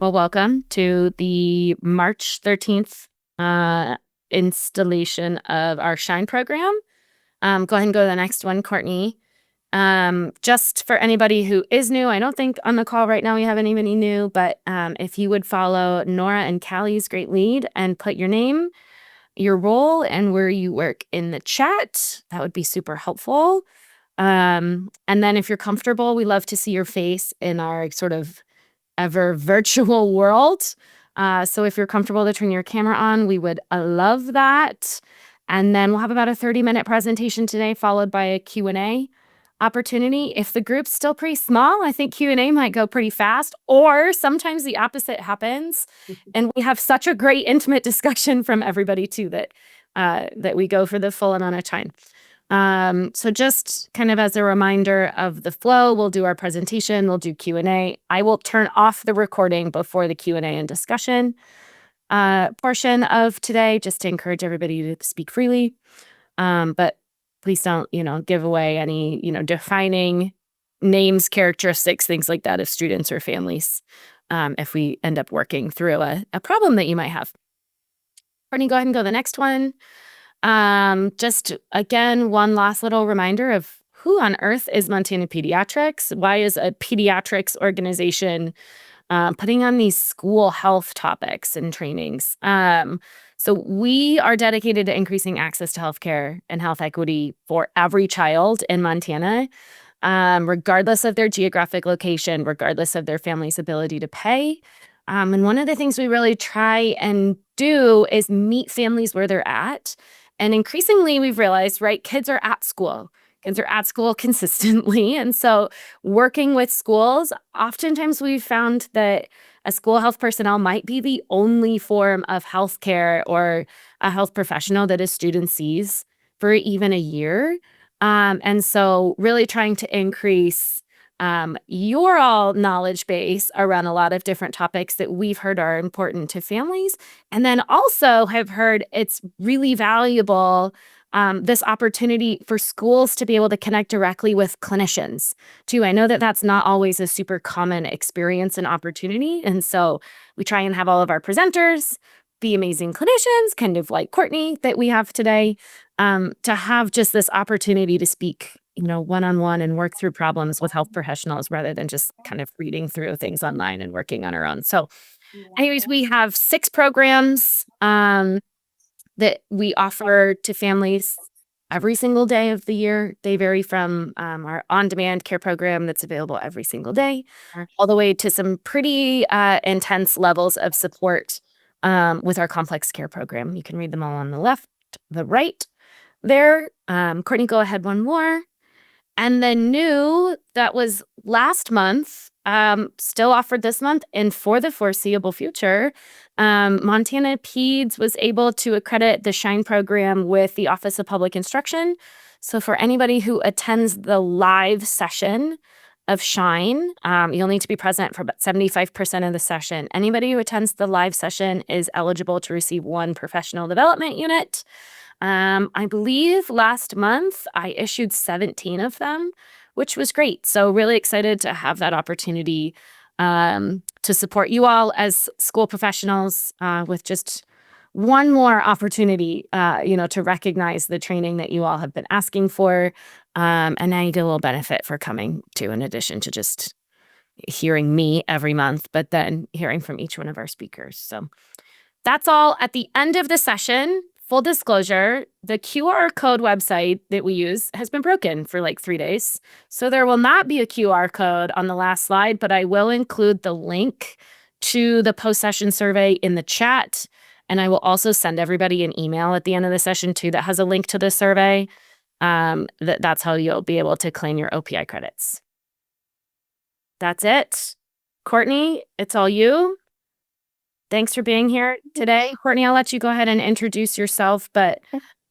Well, welcome to the March 13th installation of our Shine program. Go ahead and go to the next one, Courtney. Just for anybody who is new, I don't think on the call right now we have anybody new, but if you would follow Nora and Callie's great lead and put your name, your role, and where you work in the chat, that would be super helpful. And then if you're comfortable, we love to see your face in our sort of ever virtual world. So if you're comfortable to turn your camera on, we would love that. And then we'll have about a 30-minute presentation today, followed by a Q&A opportunity. If the group's still pretty small, I think Q&A might go pretty fast, or sometimes the opposite happens. And we have such a great intimate discussion from everybody too that we go for the full amount of time. So just kind of as a reminder of the flow, we'll do our presentation, we'll do Q&A. I will turn off the recording before the Q&A and discussion portion of today, just to encourage everybody to speak freely. But please don't, give away any, defining names, characteristics, things like that of students or families if we end up working through a problem that you might have. Courtney, go ahead and go to the next one. Just again, one last little reminder of who on earth is Montana Pediatrics? Why is a pediatrics organization putting on these school health topics and trainings? So we are dedicated to increasing access to healthcare and health equity for every child in Montana, regardless of their geographic location, regardless of their family's ability to pay. And one of the things we really try and do is meet families where they're at. And increasingly, we've realized, right, kids are at school. Kids are at school consistently. And so working with schools, oftentimes we've found that a school health personnel might be the only form of healthcare or a health professional that a student sees for even a year. And so really trying to increase your all knowledge base around a lot of different topics that we've heard are important to families. And then also have heard it's really valuable, this opportunity for schools to be able to connect directly with clinicians too. I know that that's not always a super common experience and opportunity. And so we try and have all of our presenters be amazing clinicians, kind of like Courtney that we have today, to have just this opportunity to speak one-on-one and work through problems with health professionals rather than just kind of reading through things online and working on our own. So anyways, we have 6 programs that we offer to families every single day of the year. They vary from our on-demand care program that's available every single day, all the way to some pretty intense levels of support with our complex care program. You can read them all on the left, the right there. Courtney, go ahead one more. And then new, that was last month, still offered this month and for the foreseeable future, Montana Peds was able to accredit the Shine program with the Office of Public Instruction. So for anybody who attends the live session of Shine, you'll need to be present for about 75% of the session. Anybody who attends the live session is eligible to receive 1 professional development unit. I believe last month I issued 17 of them, which was great. So really excited to have that opportunity to support you all as school professionals with just one more opportunity, to recognize the training that you all have been asking for. And now you get a little benefit for coming to, in addition to just hearing me every month, but then hearing from each one of our speakers. So that's all at the end of the session. Full disclosure, the QR code website that we use has been broken for like 3 days. So there will not be a QR code on the last slide, but I will include the link to the post-session survey in the chat. And I will also send everybody an email at the end of the session too that has a link to the survey. That's how you'll be able to claim your OPI credits. That's it. Courtney, it's all you. Thanks for being here today. Courtney, I'll let you go ahead and introduce yourself, but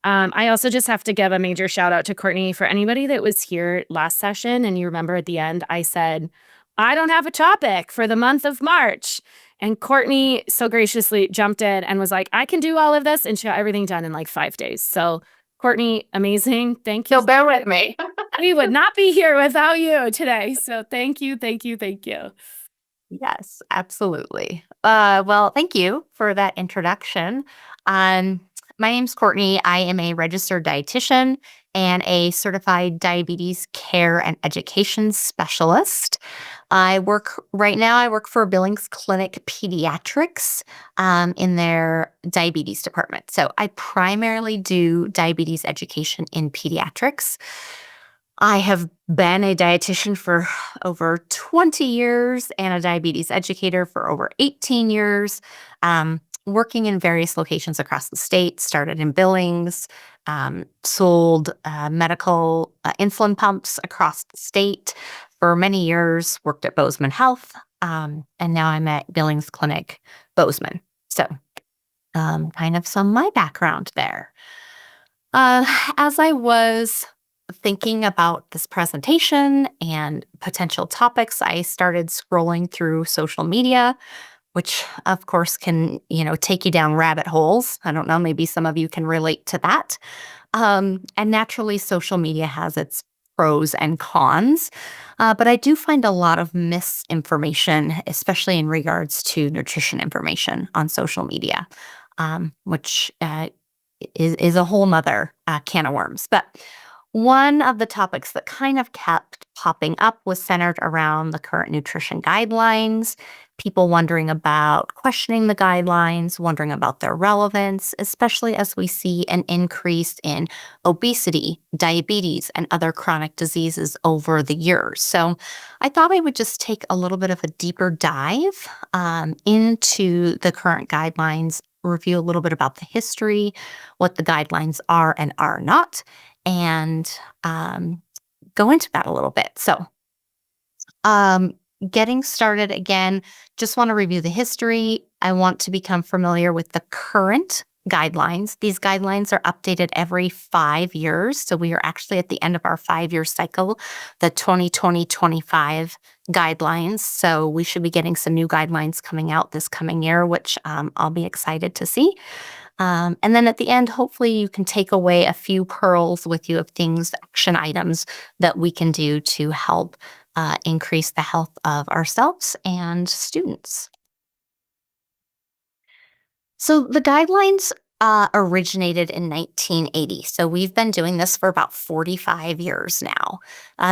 I also just have to give a major shout out to Courtney. For anybody that was here last session, and you remember at the end, I said, I don't have a topic for the month of March. And Courtney so graciously jumped in and was like, I can do all of this, and she got everything done in like 5 days. So Courtney, amazing. Thank you. So bear with me. We would not be here without you today. So thank you, thank you, thank you. Yes, absolutely. Well, thank you for that introduction. Um, my name's Courtney. I am a registered dietitian and a certified diabetes care and education specialist. I work for Billings Clinic Pediatrics in their diabetes department. So I primarily do diabetes education in pediatrics. I have been a dietitian for over 20 years and a diabetes educator for over 18 years, working in various locations across the state. Started in Billings, sold medical insulin pumps across the state for many years, worked at Bozeman Health, and now I'm at Billings Clinic Bozeman. So, kind of some of my background there. Uh, as I was thinking about this presentation and potential topics, I started scrolling through social media, which of course can, take you down rabbit holes. I don't know, maybe some of you can relate to that. And naturally, social media has its pros and cons, but I do find a lot of misinformation, especially in regards to nutrition information on social media, which is a whole nother can of worms. But one of the topics that kind of kept popping up was centered around the current nutrition guidelines, people wondering about questioning the guidelines, wondering about their relevance, especially as we see an increase in obesity, diabetes, and other chronic diseases over the years. So I thought I would just take a little bit of a deeper dive into the current guidelines, review a little bit about the history, what the guidelines are and are not, and go into that a little bit. So, um, getting started again, just want to review the history. I want to become familiar with the current guidelines. These guidelines are updated every 5 years. So, we are actually at the end of our 5 year cycle, the 2020-25 guidelines. So, we should be getting some new guidelines coming out this coming year, which I'll be excited to see. And then at the end, hopefully, you can take away a few pearls with you of things, action items that we can do to help increase the health of ourselves and students. So the guidelines originated in 1980. So we've been doing this for about 45 years now.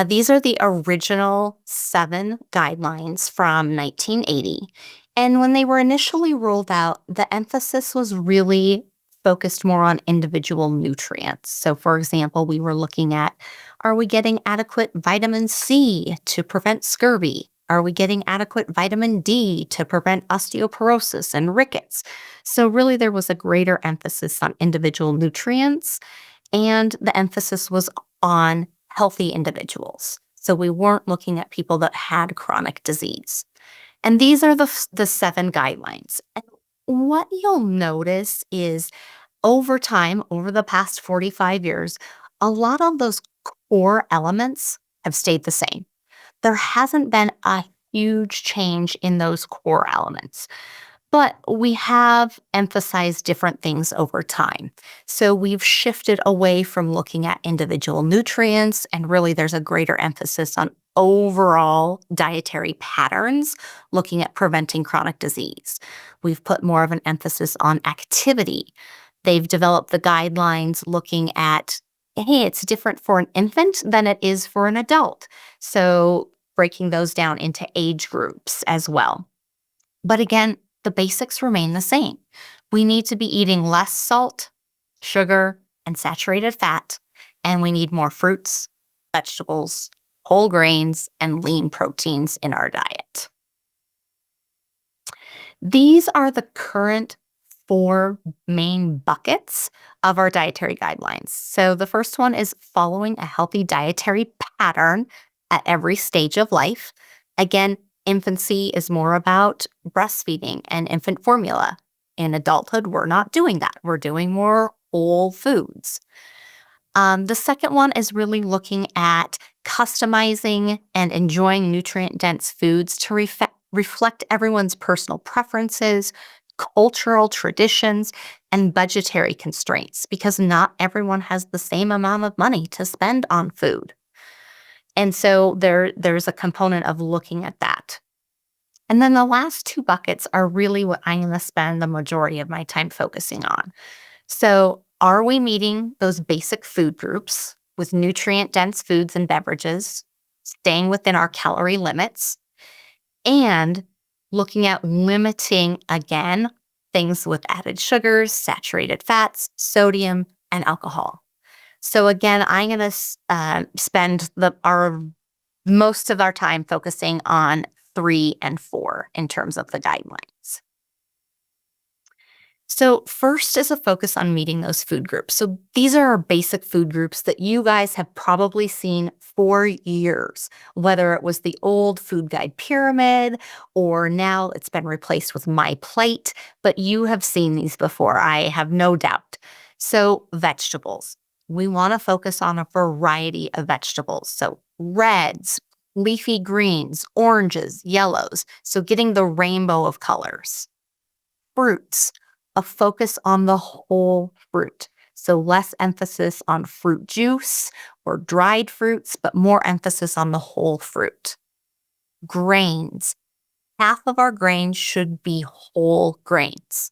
These are the original 7 guidelines from 1980. And when they were initially rolled out, the emphasis was really focused more on individual nutrients. So, for example, we were looking at, are we getting adequate vitamin C to prevent scurvy? Are we getting adequate vitamin D to prevent osteoporosis and rickets? So, really, there was a greater emphasis on individual nutrients, and the emphasis was on healthy individuals. So, we weren't looking at people that had chronic disease. And these are the 7 guidelines. And what you'll notice is over time, over the past 45 years, a lot of those core elements have stayed the same. There hasn't been a huge change in those core elements. But we have emphasized different things over time. So we've shifted away from looking at individual nutrients, and really there's a greater emphasis on overall dietary patterns, looking at preventing chronic disease. We've put more of an emphasis on activity. They've developed the guidelines looking at, hey, it's different for an infant than it is for an adult. So breaking those down into age groups as well. But again, the basics remain the same. We need to be eating less salt, sugar, and saturated fat, and we need more fruits, vegetables, whole grains, and lean proteins in our diet. These are the current 4 main buckets of our dietary guidelines. So the first one is following a healthy dietary pattern at every stage of life. Again, infancy is more about breastfeeding and infant formula. In adulthood, we're not doing that. We're doing more whole foods. The second one is really looking at customizing and enjoying nutrient dense foods to reflect everyone's personal preferences, cultural traditions, and budgetary constraints because not everyone has the same amount of money to spend on food. And so there's a component of looking at that. And then the last two buckets are really what I'm going to spend the majority of my time focusing on. So, are we meeting those basic food groups with nutrient dense foods and beverages, staying within our calorie limits, and looking at limiting again things with added sugars, saturated fats, sodium, and alcohol? So, again, I'm going to spend our most of our time focusing on 3 and 4 in terms of the guidelines. So, first is a focus on meeting those food groups. So, these are our basic food groups that you guys have probably seen for years, whether it was the old food guide pyramid or now it's been replaced with My Plate, but you have seen these before, I have no doubt. So, vegetables. We want to focus on a variety of vegetables. So, reds, leafy greens, oranges, yellows. So, getting the rainbow of colors. Fruits, a focus on the whole fruit. So less emphasis on fruit juice or dried fruits, but more emphasis on the whole fruit. Grains, half of our grains should be whole grains.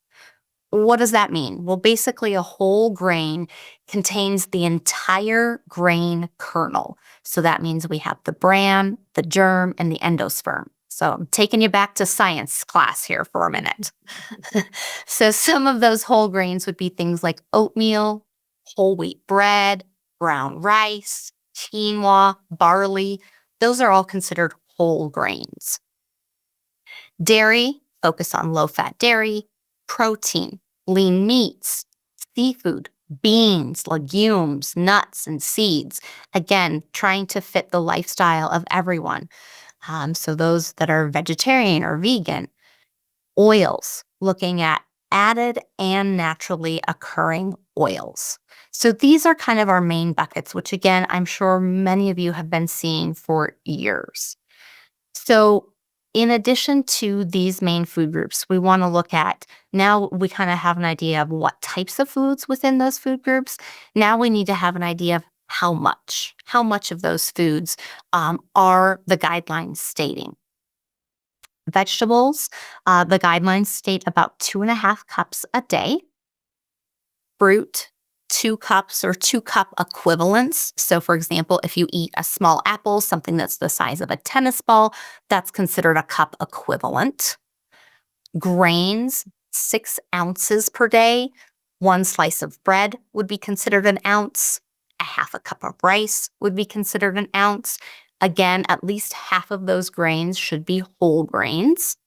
What does that mean? Well, basically, a whole grain contains the entire grain kernel. So that means we have the bran, the germ, and the endosperm. So I'm taking you back to science class here for a minute. So some of those whole grains would be things like oatmeal, whole wheat bread, brown rice, quinoa, barley. Those are all considered whole grains. Dairy, focus on low-fat dairy. Protein, lean meats, seafood, beans, legumes, nuts, and seeds. Again, trying to fit the lifestyle of everyone. So those that are vegetarian or vegan. Oils, looking at added and naturally occurring oils. So these are kind of our main buckets, which again, I'm sure many of you have been seeing for years. So in addition to these main food groups, we want to look at, now we kind of have an idea of what types of foods within those food groups. Now we need to have an idea of how much of those foods are the guidelines stating. Vegetables, the guidelines state about 2.5 cups a day. Fruit, 2 cups or 2-cup equivalents. So, for example, if you eat a small apple, something that's the size of a tennis ball, that's considered a cup equivalent. Grains, 6 ounces per day. 1 slice of bread would be considered an ounce. A half a cup of rice would be considered an ounce. Again, at least half of those grains should be whole grains.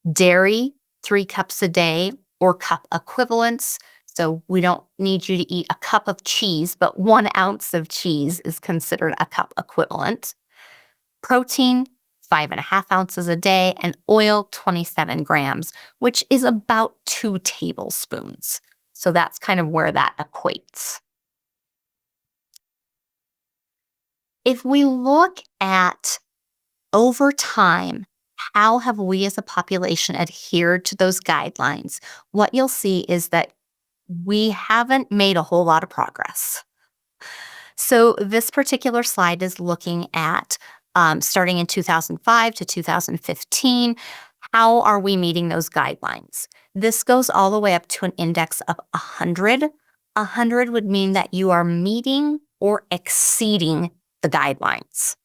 Dairy, 3 cups a day or cup equivalents. So we don't need you to eat a cup of cheese, but 1 ounce of cheese is considered a cup equivalent. Protein, 5.5 ounces a day, and oil, 27 grams, which is about 2 tablespoons. So that's kind of where that equates. If we look at over time, how have we as a population adhered to those guidelines? What you'll see is that we haven't made a whole lot of progress. So this particular slide is looking at starting in 2005 to 2015, how are we meeting those guidelines? This goes all the way up to an index of 100. 100 would mean that you are meeting or exceeding the guidelines.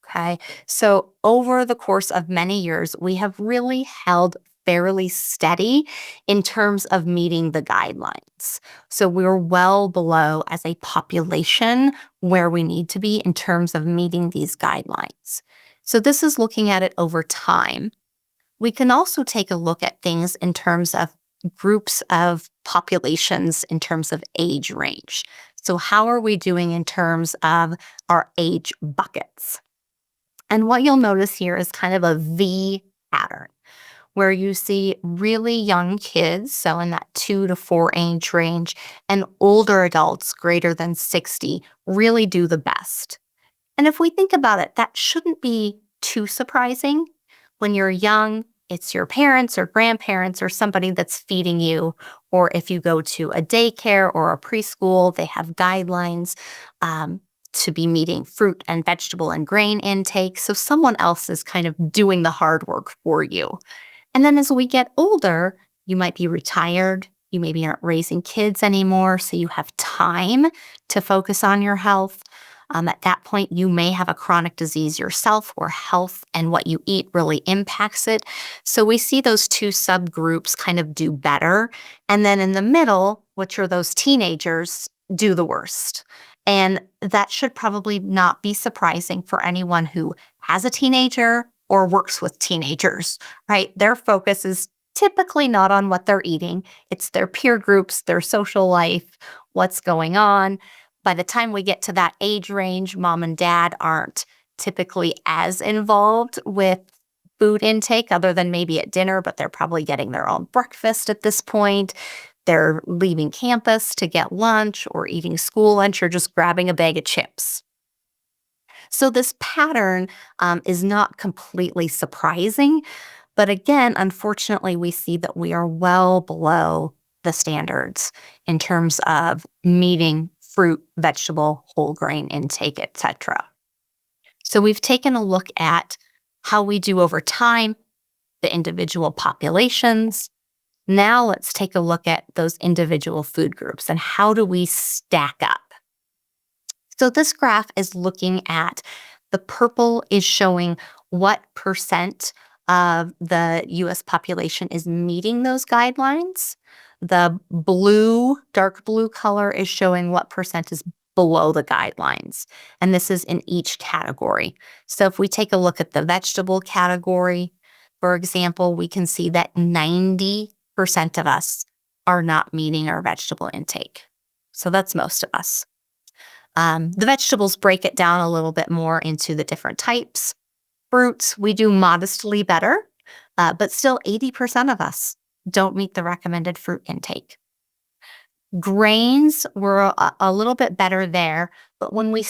Okay, so over the course of many years, we have really held fairly steady in terms of meeting the guidelines. So we're well below as a population where we need to be in terms of meeting these guidelines. So this is looking at it over time. We can also take a look at things in terms of groups of populations in terms of age range. So how are we doing in terms of our age buckets? And what you'll notice here is kind of a V pattern where you see really young kids, so in that 2 to 4 age range, and older adults greater than 60 really do the best. And if we think about it, that shouldn't be too surprising. When you're young, it's your parents or grandparents or somebody that's feeding you. Or if you go to a daycare or a preschool, they have guidelines. to be meeting fruit and vegetable and grain intake. So someone else is kind of doing the hard work for you. And then as we get older, you might be retired. You maybe aren't raising kids anymore, so you have time to focus on your health. At that point, you may have a chronic disease yourself, or health and what you eat really impacts it. So we see those two subgroups kind of do better. And then in the middle, which are those teenagers, do the worst. And that should probably not be surprising for anyone who has a teenager or works with teenagers, right? Their focus is typically not on what they're eating. It's their peer groups, their social life, what's going on. By the time we get to that age range, mom and dad aren't typically as involved with food intake other than maybe at dinner, but they're probably getting their own breakfast at this point. They're leaving campus to get lunch or eating school lunch or just grabbing a bag of chips. So this pattern is not completely surprising. But again, unfortunately, we see that we are well below the standards in terms of meeting fruit, vegetable, whole grain intake, etc. So we've taken a look at how we do over time, the individual populations. Now let's take a look at those individual food groups and how do we stack up. So this graph is looking at the purple is showing what percent of the US population is meeting those guidelines. The blue, dark blue color is showing what percent is below the guidelines. And this is in each category. So if we take a look at the vegetable category, for example, we can see that 90% of us are not meeting our vegetable intake. So that's most of us. The vegetables break it down a little bit more into the different types. Fruits, we do modestly better, but still 80% of us don't meet the recommended fruit intake. Grains, we're a little bit better there, but when we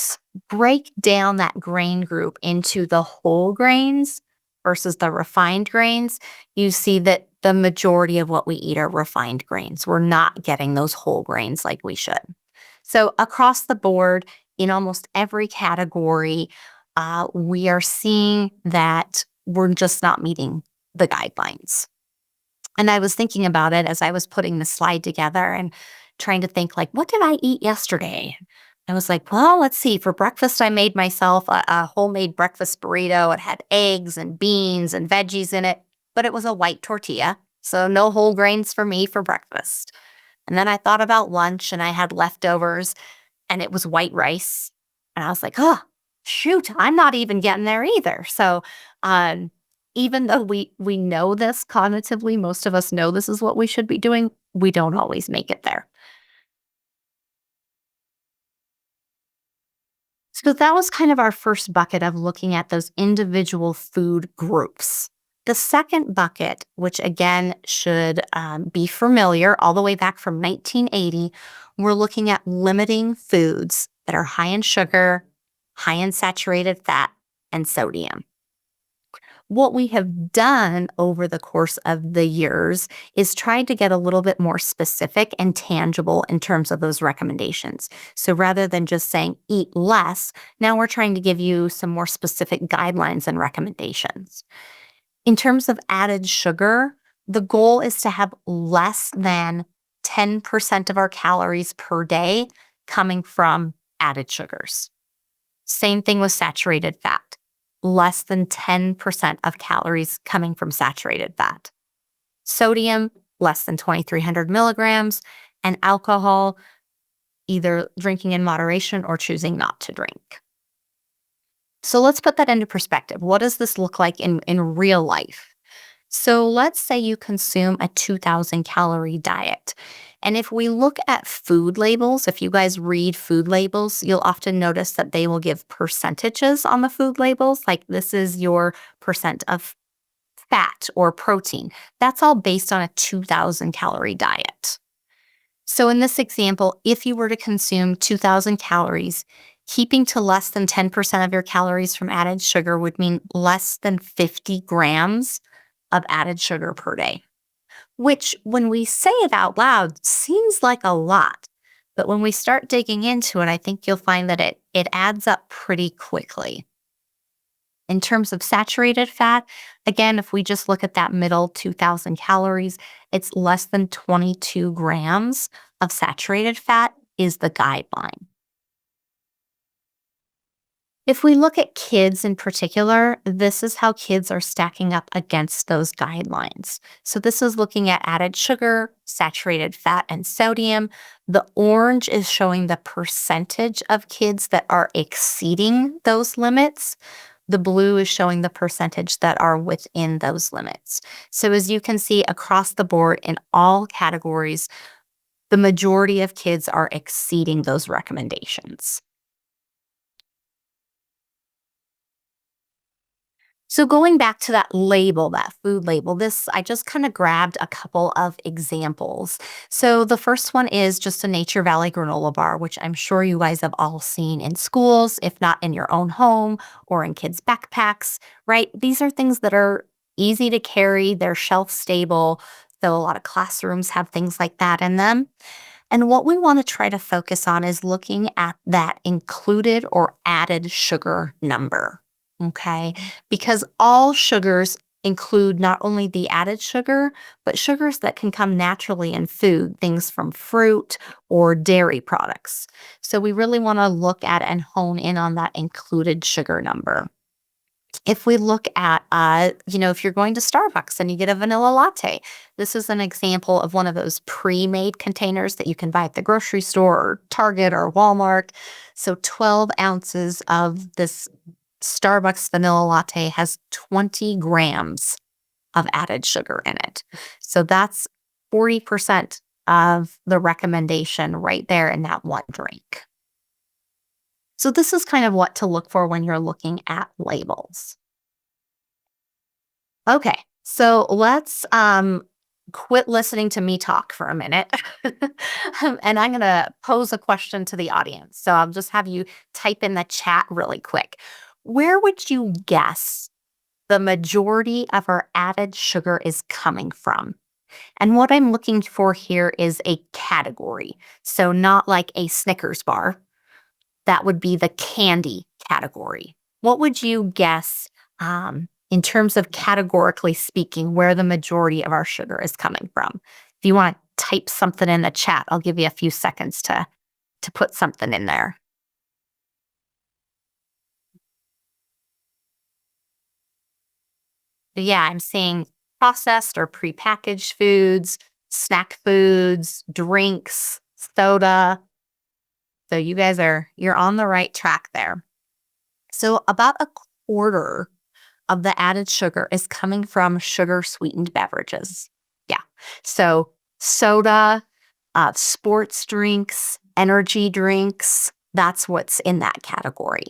break down that grain group into the whole grains versus the refined grains, you see that the majority of what we eat are refined grains. We're not getting those whole grains like we should. So across the board, in almost every category, we are seeing that we're just not meeting the guidelines. And I was thinking about it as I was putting the slide together and trying to think, like, what did I eat yesterday? I was like, well, let's see. For breakfast, I made myself a homemade breakfast burrito. It had eggs and beans and veggies in it, but it was a white tortilla. So no whole grains for me for breakfast. And then I thought about lunch and I had leftovers and it was white rice. And I was like, oh, shoot, I'm not even getting there either. So even though we know this cognitively, most of us know this is what we should be doing, we don't always make it there. So that was kind of our first bucket of looking at those individual food groups. The second bucket, which again should be familiar all the way back from 1980, we're looking at limiting foods that are high in sugar, high in saturated fat, and sodium. What we have done over the course of the years is tried to get a little bit more specific and tangible in terms of those recommendations. So rather than just saying eat less, now we're trying to give you some more specific guidelines and recommendations. In terms of added sugar, the goal is to have less than 10% of our calories per day coming from added sugars. Same thing with saturated fat. Less than 10% of calories coming from saturated fat. Sodium, less than 2,300 milligrams, and alcohol, either drinking in moderation or choosing not to drink. So let's put that into perspective. What does this look like in real life? So let's say you consume a 2,000 calorie diet. And if we look at food labels, if you guys read food labels, you'll often notice that they will give percentages on the food labels. Like this is your percent of fat or protein. That's all based on a 2,000 calorie diet. So in this example, if you were to consume 2,000 calories, keeping to less than 10% of your calories from added sugar would mean less than 50 grams of added sugar per day, which when we say it out loud seems like a lot. But when we start digging into it, I think you'll find that it adds up pretty quickly. In terms of saturated fat, again, if we just look at that middle 2,000 calories, it's less than 22 grams of saturated fat is the guideline. If we look at kids in particular, this is how kids are stacking up against those guidelines. So this is looking at added sugar, saturated fat, and sodium. The orange is showing the percentage of kids that are exceeding those limits. The blue is showing the percentage that are within those limits. So as you can see across the board in all categories, the majority of kids are exceeding those recommendations. So going back to that label, that food label, I just kind of grabbed a couple of examples. So the first one is just a Nature Valley granola bar, which I'm sure you guys have all seen in schools, if not in your own home or in kids' backpacks, right? These are things that are easy to carry, they're shelf stable. So a lot of classrooms have things like that in them. And what we want to try to focus on is looking at that included or added sugar number. Okay. Because all sugars include not only the added sugar, but sugars that can come naturally in food, things from fruit or dairy products. So we really want to look at and hone in on that included sugar number. If we look at, if you're going to Starbucks and you get a vanilla latte, this is an example of one of those pre-made containers that you can buy at the grocery store or Target or Walmart. So 12 ounces of this Starbucks vanilla latte has 20 grams of added sugar in it. So that's 40% of the recommendation right there in that one drink. So this is kind of what to look for when you're looking at labels. Okay, so let's quit listening to me talk for a minute. And I'm going to pose a question to the audience. So I'll just have you type in the chat really quick. Where would you guess the majority of our added sugar is coming from? And what I'm looking for here is a category. So not like a Snickers bar. That would be the candy category. What would you guess, in terms of categorically speaking, where the majority of our sugar is coming from? If you want to type something in the chat, I'll give you a few seconds to put something in there. But yeah, I'm seeing processed or prepackaged foods, snack foods, drinks, soda. So you guys you're on the right track there. So about a quarter of the added sugar is coming from sugar sweetened beverages. Yeah. So soda, sports drinks, energy drinks, that's what's in that category.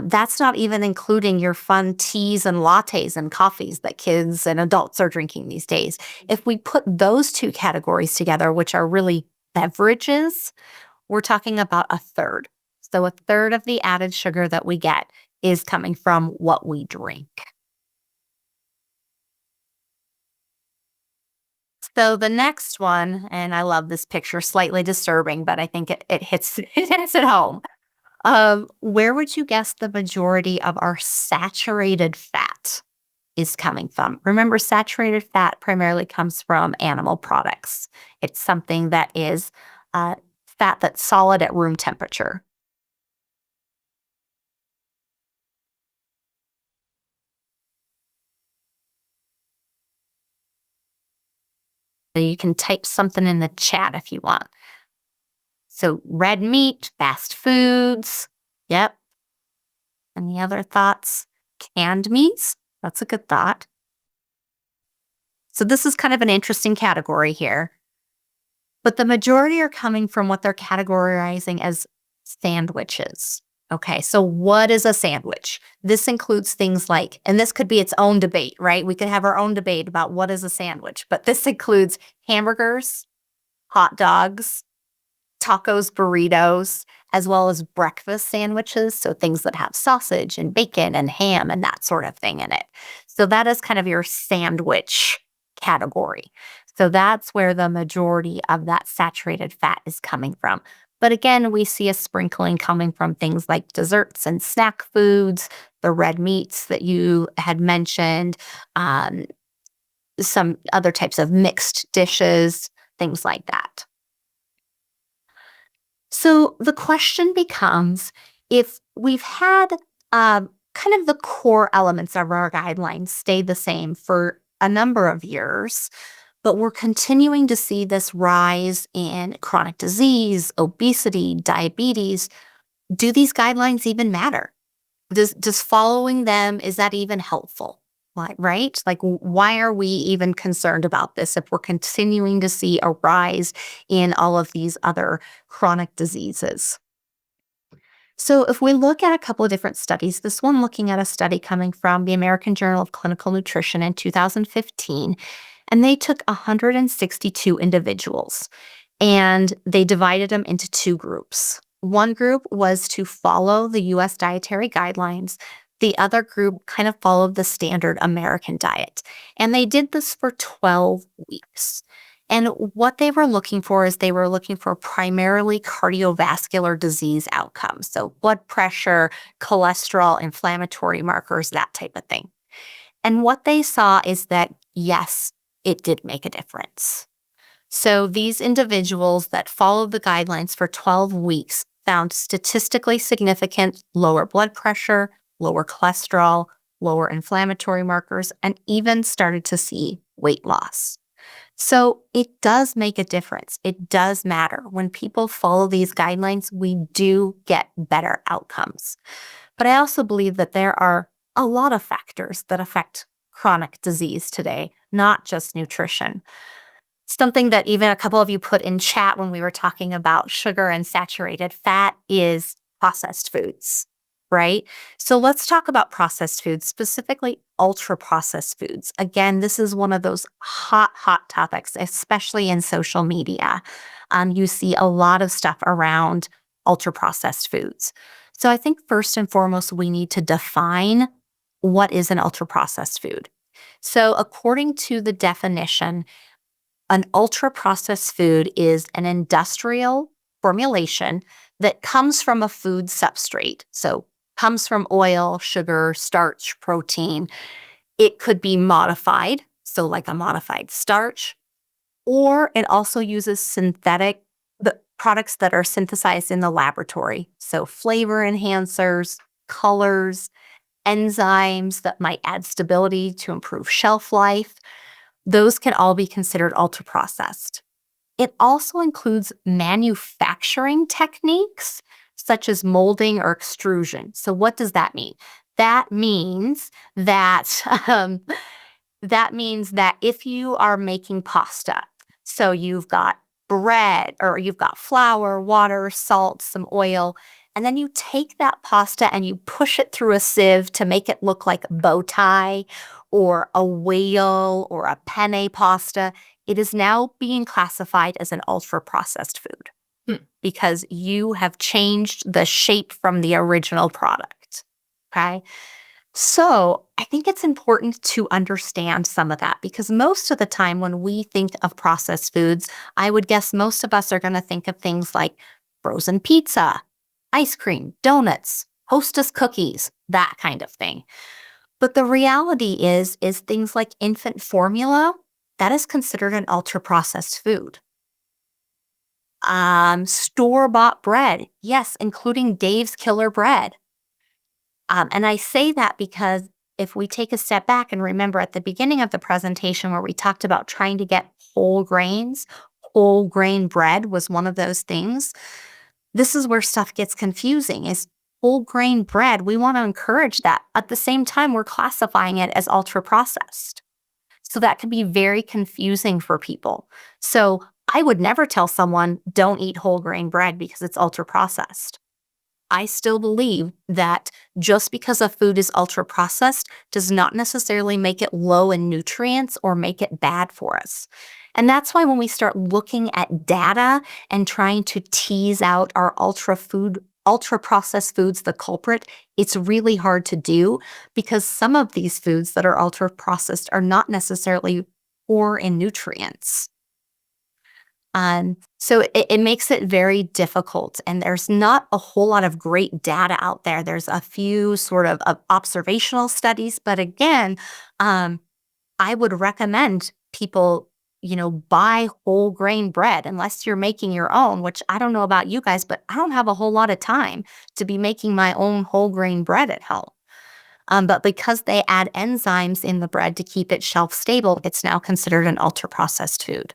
That's not even including your fun teas and lattes and coffees that kids and adults are drinking these days. If we put those two categories together, which are really beverages, we're talking about a third. So a third of the added sugar that we get is coming from what we drink. So the next one, and I love this picture, slightly disturbing, but I think it hits it hits it home. Where would you guess the majority of our saturated fat is coming from? Remember, saturated fat primarily comes from animal products. It's something that is fat that's solid at room temperature. So you can type something in the chat if you want. So red meat, fast foods. Yep. Any other thoughts? Canned meats. That's a good thought. So this is kind of an interesting category here. But the majority are coming from what they're categorizing as sandwiches. Okay, so what is a sandwich? This includes things like, and this could be its own debate, right? We could have our own debate about what is a sandwich, but this includes hamburgers, hot dogs, tacos, burritos, as well as breakfast sandwiches. So things that have sausage and bacon and ham and that sort of thing in it. So that is kind of your sandwich category. So that's where the majority of that saturated fat is coming from. But again, we see a sprinkling coming from things like desserts and snack foods, the red meats that you had mentioned, um, some other types of mixed dishes, things like that. So the question becomes, if we've had kind of the core elements of our guidelines stay the same for a number of years, but we're continuing to see this rise in chronic disease, obesity, diabetes, do these guidelines even matter? Does following them, is that even helpful? Like, right? Like, why are we even concerned about this if we're continuing to see a rise in all of these other chronic diseases? So, if we look at a couple of different studies, this one looking at a study coming from the American Journal of Clinical Nutrition in 2015, and they took 162 individuals and they divided them into two groups. One group was to follow the US dietary guidelines. The other group kind of followed the standard American diet. And they did this for 12 weeks. And what they were looking for is they were looking for primarily cardiovascular disease outcomes. So blood pressure, cholesterol, inflammatory markers, that type of thing. And what they saw is that, yes, it did make a difference. So these individuals that followed the guidelines for 12 weeks found statistically significant lower blood pressure, lower cholesterol, lower inflammatory markers, and even started to see weight loss. So it does make a difference. It does matter. When people follow these guidelines, we do get better outcomes. But I also believe that there are a lot of factors that affect chronic disease today, not just nutrition. Something that even a couple of you put in chat when we were talking about sugar and saturated fat is processed foods, right? So let's talk about processed foods, specifically ultra processed foods. Again, this is one of those hot topics, especially in social media. You see a lot of stuff around ultra processed foods. So I think first and foremost, we need to define what is an ultra processed food. So according to the definition, an ultra-processed food is an industrial formulation that comes from a food substrate. So comes from oil, sugar, starch, protein. It could be modified, so like a modified starch, or it also uses the products that are synthesized in the laboratory. So flavor enhancers, colors, enzymes that might add stability to improve shelf life. Those can all be considered ultra processed. It also includes manufacturing techniques such as molding or extrusion. So what does that mean? That means that if you are making pasta, so you've got bread or you've got flour, water, salt, some oil, and then you take that pasta and you push it through a sieve to make it look like a bow tie or a whale or a penne pasta. It is now being classified as an ultra-processed food because you have changed the shape from the original product, okay? So I think it's important to understand some of that because most of the time when we think of processed foods, I would guess most of us are going to think of things like frozen pizza, ice cream, donuts, Hostess cookies, that kind of thing. But the reality is things like infant formula, that is considered an ultra-processed food. Store-bought bread, yes, including Dave's Killer Bread. And I say that because if we take a step back and remember at the beginning of the presentation where we talked about trying to get whole grains, whole grain bread was one of those things. This is where stuff gets confusing is whole grain bread. We want to encourage that. At the same time, we're classifying it as ultra processed. So that can be very confusing for people. So I would never tell someone, don't eat whole grain bread because it's ultra processed. I still believe that just because a food is ultra processed does not necessarily make it low in nutrients or make it bad for us. And that's why when we start looking at data and trying to tease out our ultra processed foods, the culprit, it's really hard to do because some of these foods that are ultra processed are not necessarily poor in nutrients. So it makes it very difficult, and there's not a whole lot of great data out there. There's a few sort of observational studies, but again, um, I would recommend people, buy whole grain bread unless you're making your own, which I don't know about you guys, but I don't have a whole lot of time to be making my own whole grain bread at home. But because they add enzymes in the bread to keep it shelf stable, it's now considered an ultra processed food.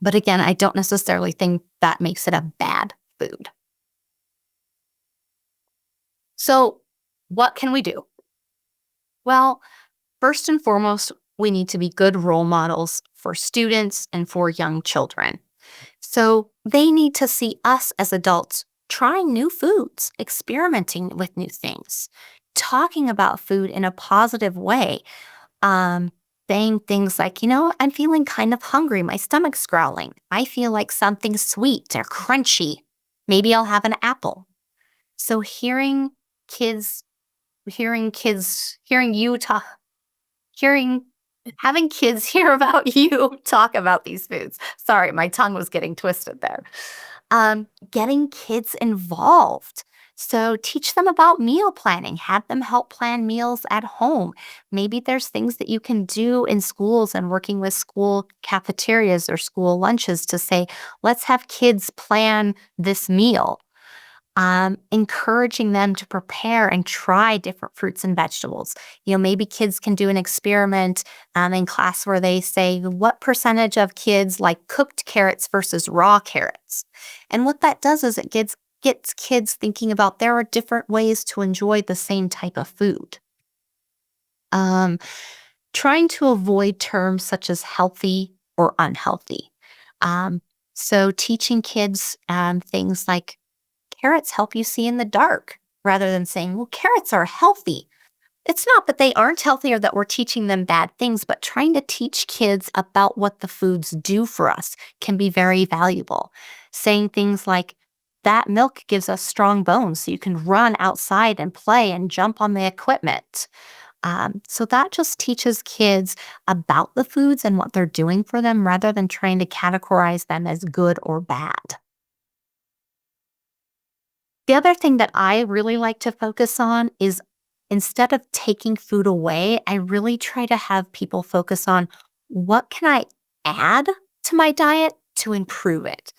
But again, I don't necessarily think that makes it a bad food. So, what can we do? Well, first and foremost, we need to be good role models for students and for young children. So, they need to see us as adults trying new foods, experimenting with new things, talking about food in a positive way, um, saying things like, I'm feeling kind of hungry. My stomach's growling. I feel like something sweet or crunchy. Maybe I'll have an apple. So kids, hearing you talk, hearing, having kids hear about you talk about these foods. Sorry, my tongue was getting twisted there. Getting kids involved. So teach them about meal planning, have them help plan meals at home. Maybe there's things that you can do in schools and working with school cafeterias or school lunches to say, let's have kids plan this meal. Encouraging them to prepare and try different fruits and vegetables. Maybe kids can do an experiment in class where they say, what percentage of kids like cooked carrots versus raw carrots? And what that does is it gets kids thinking about there are different ways to enjoy the same type of food. Trying to avoid terms such as healthy or unhealthy. So teaching kids things like carrots help you see in the dark rather than saying, well, carrots are healthy. It's not that they aren't healthy or that we're teaching them bad things, but trying to teach kids about what the foods do for us can be very valuable. Saying things like, that milk gives us strong bones so you can run outside and play and jump on the equipment. So that just teaches kids about the foods and what they're doing for them rather than trying to categorize them as good or bad. The other thing that I really like to focus on is instead of taking food away, I really try to have people focus on what can I add to my diet to improve it.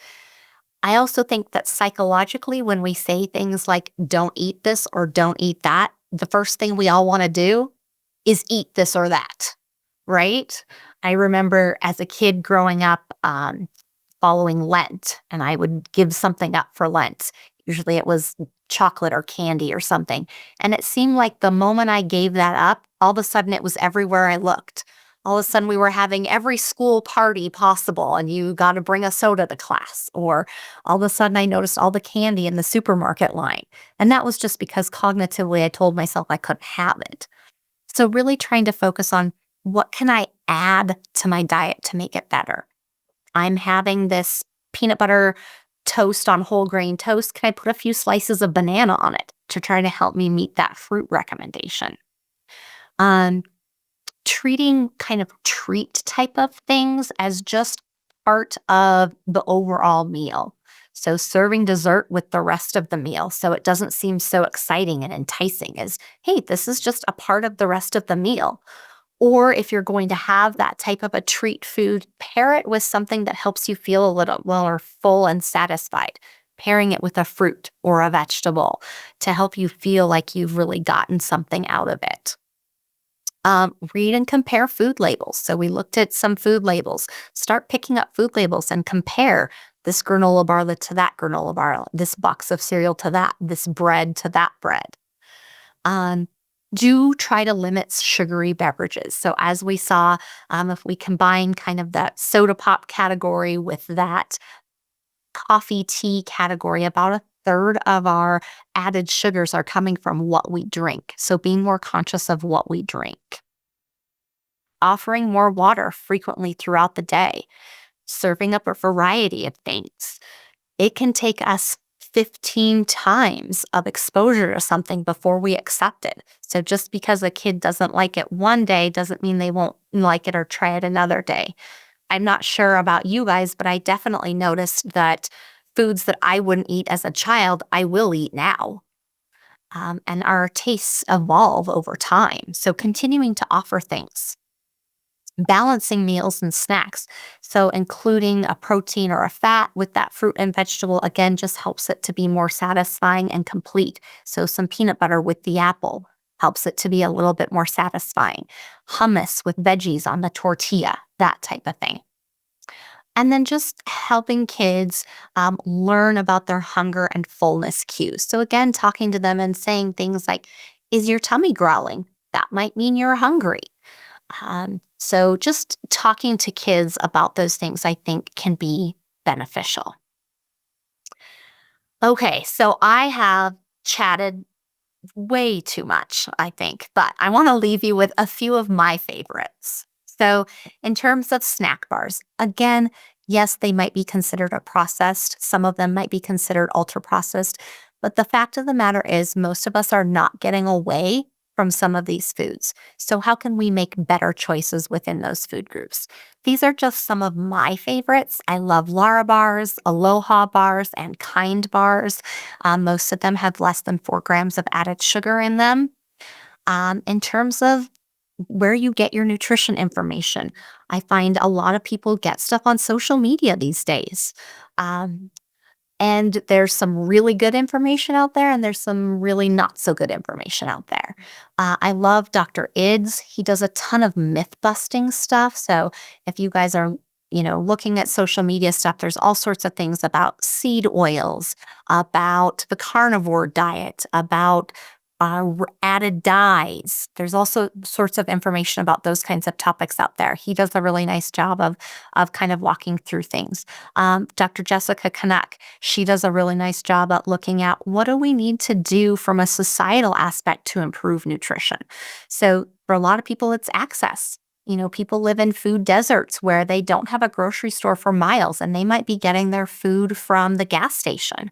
I also think that psychologically, when we say things like, don't eat this or don't eat that, the first thing we all want to do is eat this or that, right? I remember as a kid growing up, following Lent, and I would give something up for Lent. Usually it was chocolate or candy or something. And it seemed like the moment I gave that up, all of a sudden it was everywhere I looked. All of a sudden we were having every school party possible and you got to bring a soda to class. Or all of a sudden I noticed all the candy in the supermarket line. And that was just because cognitively I told myself I couldn't have it. So really trying to focus on what can I add to my diet to make it better. I'm having this peanut butter toast on whole grain toast. Can I put a few slices of banana on it to try to help me meet that fruit recommendation? Treating kind of treat type of things as just part of the overall meal. So serving dessert with the rest of the meal so it doesn't seem so exciting and enticing as, hey, this is just a part of the rest of the meal. Or if you're going to have that type of a treat food, pair it with something that helps you feel a little more full and satisfied. Pairing it with a fruit or a vegetable to help you feel like you've really gotten something out of it. Read and compare food labels. So we looked at some food labels. Start picking up food labels and compare this granola bar to that granola bar, this box of cereal to that, this bread to that bread. Do try to limit sugary beverages. So as we saw, if we combine kind of that soda pop category with that coffee tea category, about a third of our added sugars are coming from what we drink. So being more conscious of what we drink. Offering more water frequently throughout the day. Serving up a variety of things. It can take us 15 times of exposure to something before we accept it. So just because a kid doesn't like it one day doesn't mean they won't like it or try it another day. I'm not sure about you guys, but I definitely noticed that foods that I wouldn't eat as a child, I will eat now. And our tastes evolve over time. So continuing to offer things, balancing meals and snacks. So including a protein or a fat with that fruit and vegetable, again, just helps it to be more satisfying and complete. So some peanut butter with the apple helps it to be a little bit more satisfying. Hummus with veggies on the tortilla, that type of thing. And then just helping kids learn about their hunger and fullness cues. So, again, talking to them and saying things like, is your tummy growling? That might mean you're hungry. So, just talking to kids about those things, I think, can be beneficial. Okay, so I have chatted way too much, I think, but I want to leave you with a few of my favorites. So, in terms of snack bars, again, yes, they might be considered a processed, some of them might be considered ultra processed, but the fact of the matter is, most of us are not getting away from some of these foods. So, how can we make better choices within those food groups? These are just some of my favorites. I love Lara bars, Aloha bars, and Kind bars. Most of them have less than 4 grams of added sugar in them. In terms of where you get your nutrition information, I find a lot of people get stuff on social media these days. Um, and there's some really good information out there, and there's some really not so good information out there. I love Dr. Ids. He does a ton of myth busting stuff. So if you guys are, looking at social media stuff, there's all sorts of things about seed oils, about the carnivore diet, about added dyes. There's also sorts of information about those kinds of topics out there. He does a really nice job of kind of walking through things. Dr. Jessica Canuck, she does a really nice job at looking at what do we need to do from a societal aspect to improve nutrition. So for a lot of people, it's access. People live in food deserts where they don't have a grocery store for miles, and they might be getting their food from the gas station.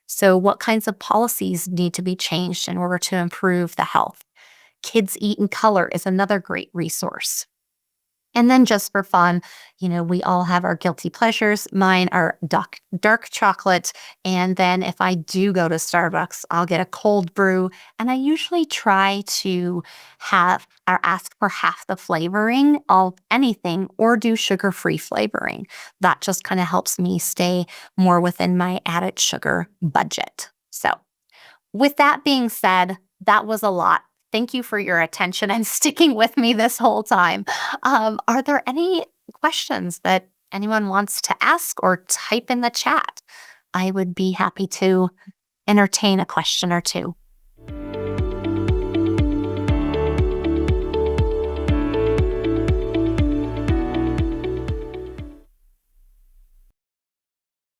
So, what kinds of policies need to be changed in order to improve the health? Kids Eat in Color is another great resource. And then just for fun, we all have our guilty pleasures. Mine are dark chocolate. And then if I do go to Starbucks, I'll get a cold brew. And I usually try to have or ask for half the flavoring of anything or do sugar-free flavoring. That just kind of helps me stay more within my added sugar budget. So with that being said, that was a lot. Thank you for your attention and sticking with me this whole time. Are there any questions that anyone wants to ask or type in the chat? I would be happy to entertain a question or two.